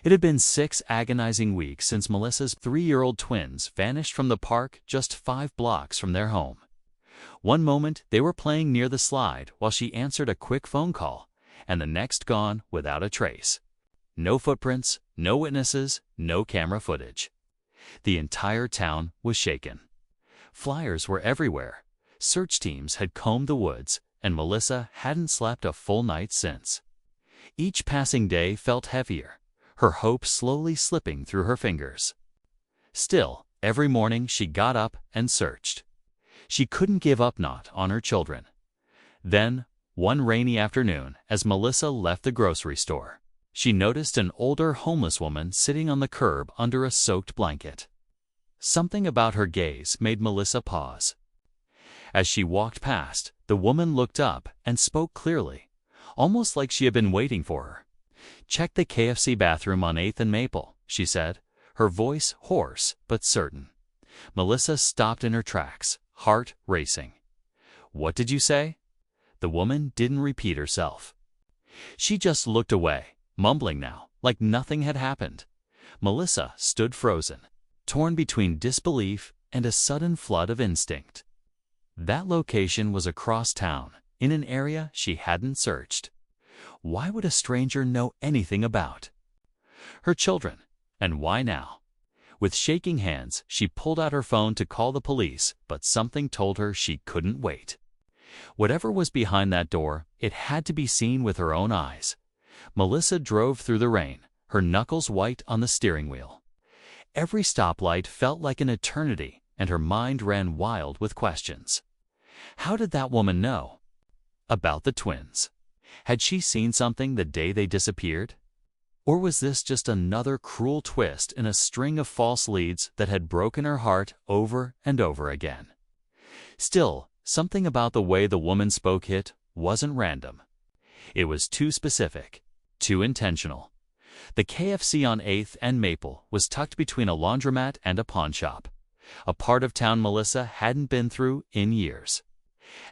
It had been 6 agonizing weeks since Melissa's 3-year-old twins vanished from the park just 5 blocks from their home. One moment they were playing near the slide while she answered a quick phone call, and the next gone without a trace. No footprints, no witnesses, no camera footage. The entire town was shaken. Flyers were everywhere. Search teams had combed the woods, and Melissa hadn't slept a full night since. Each passing day felt heavier, her hope slowly slipping through her fingers. Still, every morning she got up and searched. She couldn't give up on her children. Then, one rainy afternoon, as Melissa left the grocery store, she noticed an older homeless woman sitting on the curb under a soaked blanket. Something about her gaze made Melissa pause. As she walked past, the woman looked up and spoke clearly, almost like she had been waiting for her. "Check the KFC bathroom on 8th and Maple," she said, her voice hoarse but certain. Melissa stopped in her tracks, heart racing. "What did you say?" The woman didn't repeat herself. She just looked away, mumbling now, like nothing had happened. Melissa stood frozen, torn between disbelief and a sudden flood of instinct. That location was across town, in an area she hadn't searched. Why would a stranger know anything about her children? And why now? With shaking hands, she pulled out her phone to call the police, but something told her she couldn't wait. Whatever was behind that door, it had to be seen with her own eyes. Melissa drove through the rain, her knuckles white on the steering wheel. Every stoplight felt like an eternity, and her mind ran wild with questions. How did that woman know about the twins? Had she seen something the day they disappeared? Or was this just another cruel twist in a string of false leads that had broken her heart over and over again? Still, something about the way the woman spoke wasn't random. It was too specific, too intentional. The KFC on 8th and Maple was tucked between a laundromat and a pawn shop, a part of town Melissa hadn't been through in years.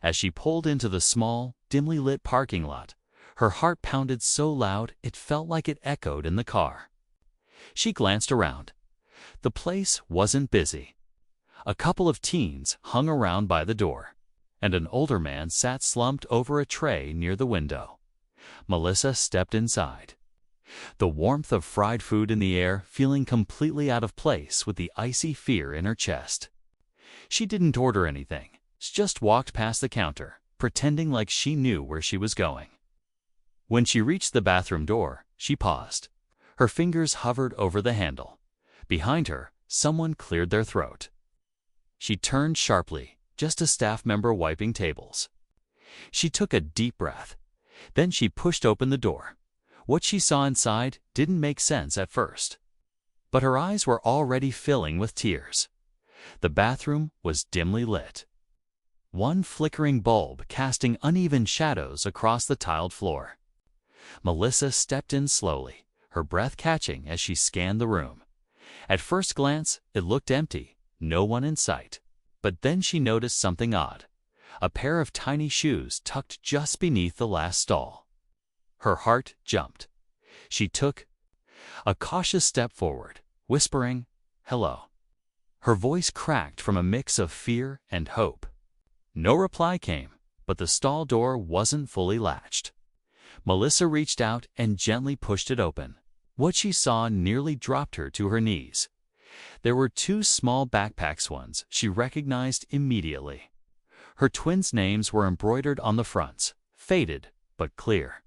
As she pulled into the small, dimly lit parking lot, her heart pounded so loud it felt like it echoed in the car. She glanced around. The place wasn't busy. A couple of teens hung around by the door, and an older man sat slumped over a tray near the window. Melissa stepped inside, the warmth of fried food in the air feeling completely out of place with the icy fear in her chest. She didn't order anything, just walked past the counter, pretending like she knew where she was going. When she reached the bathroom door, she paused. Her fingers hovered over the handle. Behind her, someone cleared their throat. She turned sharply, just a staff member wiping tables. She took a deep breath. Then she pushed open the door. What she saw inside didn't make sense at first, but her eyes were already filling with tears. The bathroom was dimly lit, one flickering bulb casting uneven shadows across the tiled floor. Melissa stepped in slowly, her breath catching as she scanned the room. At first glance, it looked empty, no one in sight. But then she noticed something odd, a pair of tiny shoes tucked just beneath the last stall. Her heart jumped. She took a cautious step forward, whispering, "Hello." Her voice cracked from a mix of fear and hope. No reply came, but the stall door wasn't fully latched. Melissa reached out and gently pushed it open. What she saw nearly dropped her to her knees. There were 2 small backpacks, ones she recognized immediately. Her twins' names were embroidered on the fronts, faded but clear.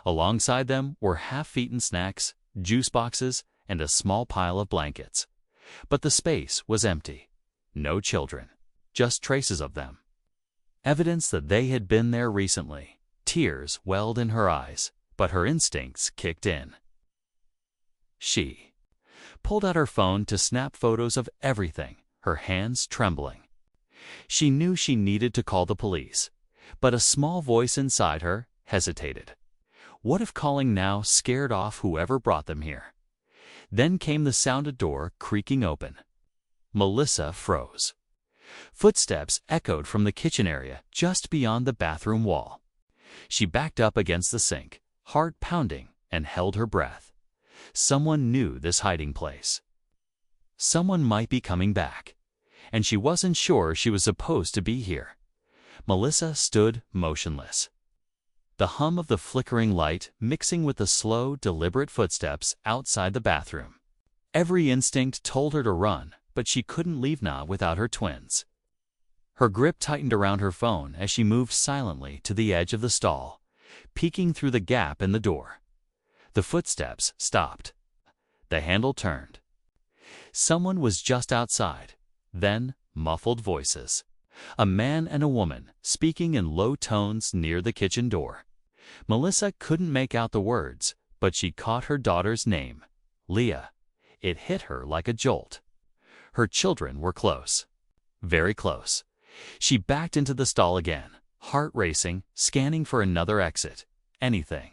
Alongside them were half-eaten snacks, juice boxes, and a small pile of blankets. But the space was empty. No children, just traces of them. Evidence that they had been there recently. Tears welled in her eyes, but her instincts kicked in. She pulled out her phone to snap photos of everything, her hands trembling. She knew she needed to call the police, but a small voice inside her hesitated. What if calling now scared off whoever brought them here? Then came the sound of a door creaking open. Melissa froze. Footsteps echoed from the kitchen area just beyond the bathroom wall. She backed up against the sink, heart pounding, and held her breath. Someone knew this hiding place. Someone might be coming back, and she wasn't sure she was supposed to be here. Melissa stood motionless. The hum of the flickering light mixing with the slow, deliberate footsteps outside the bathroom. Every instinct told her to run, but she couldn't leave Na without her twins. Her grip tightened around her phone as she moved silently to the edge of the stall, peeking through the gap in the door. The footsteps stopped. The handle turned. Someone was just outside. Then, muffled voices. A man and a woman speaking in low tones near the kitchen door. Melissa couldn't make out the words, but she caught her daughter's name, Leah. It hit her like a jolt. Her children were close. Very close. She backed into the stall again, heart racing, scanning for another exit. Anything.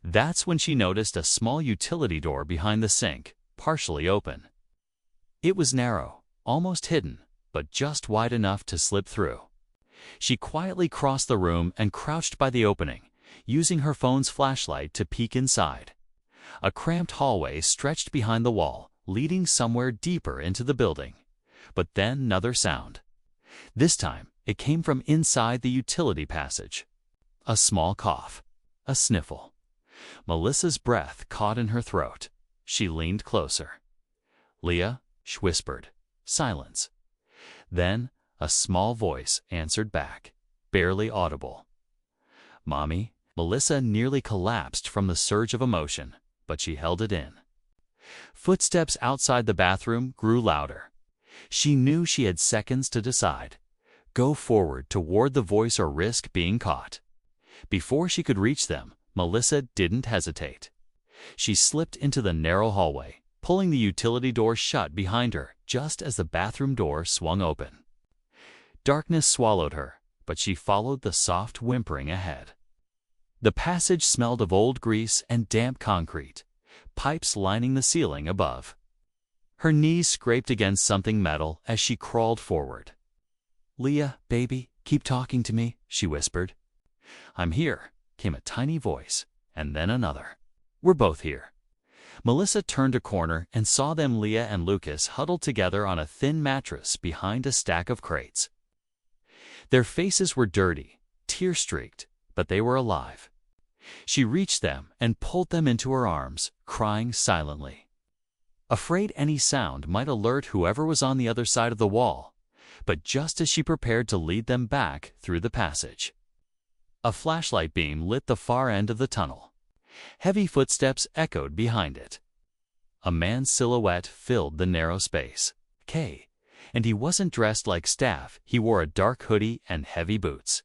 That's when she noticed a small utility door behind the sink, partially open. It was narrow, almost hidden, but just wide enough to slip through. She quietly crossed the room and crouched by the opening, using her phone's flashlight to peek inside. A cramped hallway stretched behind the wall, leading somewhere deeper into the building. But then another sound. This time, it came from inside the utility passage. A small cough. A sniffle. Melissa's breath caught in her throat. She leaned closer. "Leah," she whispered. Silence. Then, a small voice answered back, barely audible. "Mommy." Melissa nearly collapsed from the surge of emotion, but she held it in. Footsteps outside the bathroom grew louder. She knew she had seconds to decide. Go forward toward the voice or risk being caught. Before she could reach them, Melissa didn't hesitate. She slipped into the narrow hallway, pulling the utility door shut behind her just as the bathroom door swung open. Darkness swallowed her, but she followed the soft whimpering ahead. The passage smelled of old grease and damp concrete, pipes lining the ceiling above. Her knees scraped against something metal as she crawled forward. "Leah, baby, keep talking to me," she whispered. "I'm here," came a tiny voice, and then another. "We're both here." Melissa turned a corner and saw them, Leah and Lucas, huddled together on a thin mattress behind a stack of crates. Their faces were dirty, tear-streaked, but they were alive. She reached them and pulled them into her arms, crying silently. Afraid any sound might alert whoever was on the other side of the wall, but just as she prepared to lead them back through the passage, a flashlight beam lit the far end of the tunnel. Heavy footsteps echoed behind it. A man's silhouette filled the narrow space. And he wasn't dressed like staff. He wore a dark hoodie and heavy boots.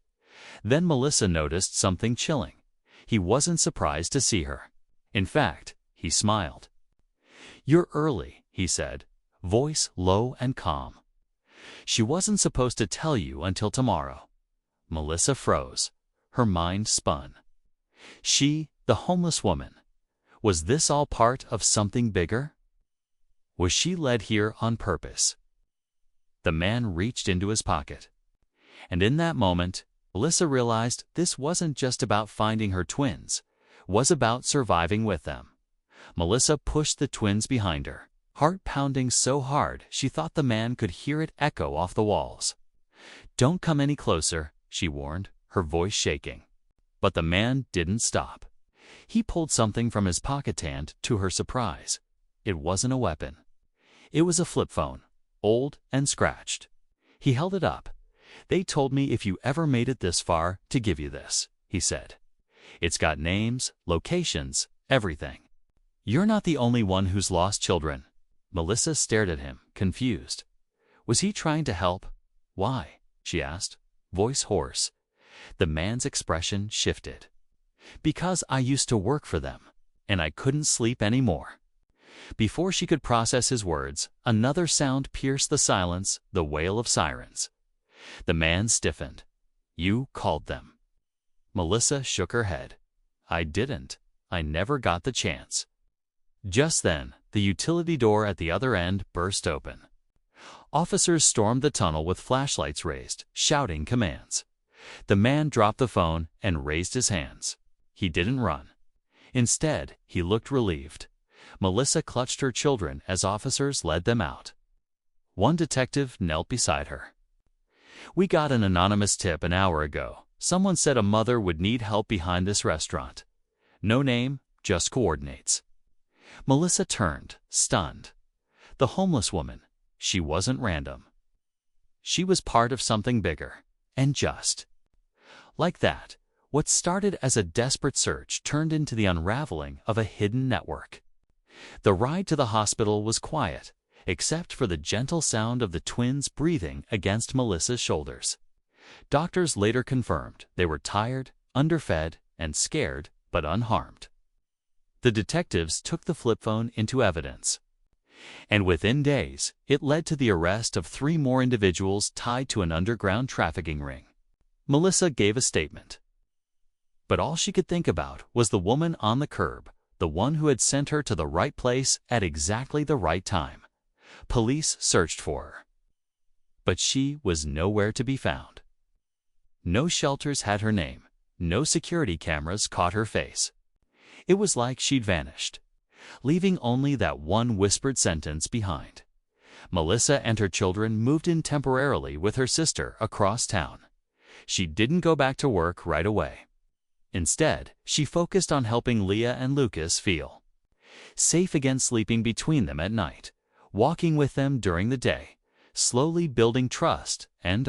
Then Melissa noticed something chilling. He wasn't surprised to see her. In fact, he smiled. "You're early," he said, voice low and calm. "She wasn't supposed to tell you until tomorrow." Melissa froze. Her mind spun. She, the homeless woman. Was this all part of something bigger? Was she led here on purpose? The man reached into his pocket. And in that moment, Melissa realized this wasn't just about finding her twins, was about surviving with them. Melissa pushed the twins behind her, heart pounding so hard she thought the man could hear it echo off the walls. "Don't come any closer," she warned, her voice shaking. But the man didn't stop. He pulled something from his pocket, and, to her surprise, it wasn't a weapon. It was a flip phone, old and scratched. He held it up. "They told me if you ever made it this far to give you this," he said. "It's got names, locations, everything. You're not the only one who's lost children." Melissa stared at him, confused. Was he trying to help? "Why?" she asked, voice hoarse. The man's expression shifted. "Because I used to work for them, and I couldn't sleep anymore." Before she could process his words, another sound pierced the silence, the wail of sirens. The man stiffened. "You called them." Melissa shook her head. "I didn't. I never got the chance." Just then, the utility door at the other end burst open. Officers stormed the tunnel with flashlights raised, shouting commands. The man dropped the phone and raised his hands. He didn't run. Instead, he looked relieved. Melissa clutched her children as officers led them out. One detective knelt beside her. "We got an anonymous tip an hour ago. Someone said a mother would need help behind this restaurant. No name, just coordinates." Melissa turned, stunned. The homeless woman, she wasn't random. She was part of something bigger, and just. Like that, what started as a desperate search turned into the unraveling of a hidden network. The ride to the hospital was quiet, except for the gentle sound of the twins breathing against Melissa's shoulders. Doctors later confirmed they were tired, underfed, and scared, but unharmed. The detectives took the flip phone into evidence. And within days, it led to the arrest of 3 more individuals tied to an underground trafficking ring. Melissa gave a statement. But all she could think about was the woman on the curb, the one who had sent her to the right place at exactly the right time. Police searched for her. But she was nowhere to be found. No shelters had her name. No security cameras caught her face. It was like she'd vanished, leaving only that one whispered sentence behind. Melissa and her children moved in temporarily with her sister across town. She didn't go back to work right away. Instead, she focused on helping Leah and Lucas feel safe again, sleeping between them at night, walking with them during the day, slowly building trust and